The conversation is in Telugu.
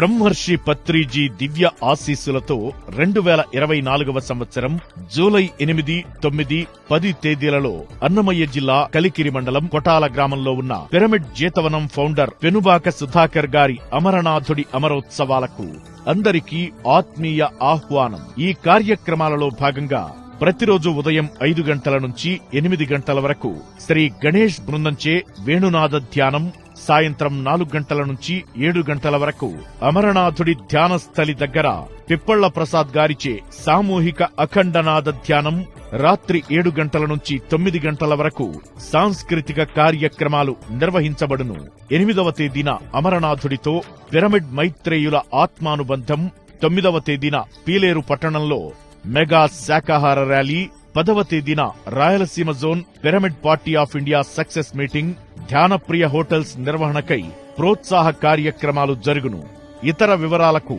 బ్రహ్మర్షి పత్రిజీ దివ్య ఆశీస్సులతో 2024వ సంవత్సరం జూలై 8, 9, 10 తేదీలలో అన్నమయ్య జిల్లా కలికిరి మండలం కొటాల గ్రామంలో ఉన్న పిరమిడ్ జీతవనం ఫౌండర్ పెనుబాక సుధాకర్ గారి అమరనాథుడి అమరోత్సవాలకు అందరికీ ఆత్మీయ ఆహ్వానం. ఈ కార్యక్రమాలలో భాగంగా ప్రతిరోజు ఉదయం 5 గంటల నుంచి 8 గంటల వరకు శ్రీ గణేష్ బృందంచే వేణునాద ధ్యానం, సాయంత్రం 4 గంటల నుంచి 7 గంటల వరకు అమరనాథుడి ధ్యానస్థలి దగ్గర పిప్పళ్ల ప్రసాద్ గారిచే సామూహిక అఖండనాద ధ్యానం, రాత్రి 7 గంటల నుంచి 9 గంటల వరకు సాంస్కృతిక కార్యక్రమాలు నిర్వహించబడును. 8వ తేదీన అమరనాథుడితో పిరమిడ్ మైత్రేయుల ఆత్మానుబంధం, 9వ తేదీన పీలేరు పట్టణంలో మెగా శాకాహార ర్యాలీ, 10వ తేదీన Rayalaseema zone pyramid party of India success meeting, Dhyanapriya hotels నిర్వహణకై ప్రోత్సాహ కార్యక్రమాలు జరుగును. ఇతర వివరాలకు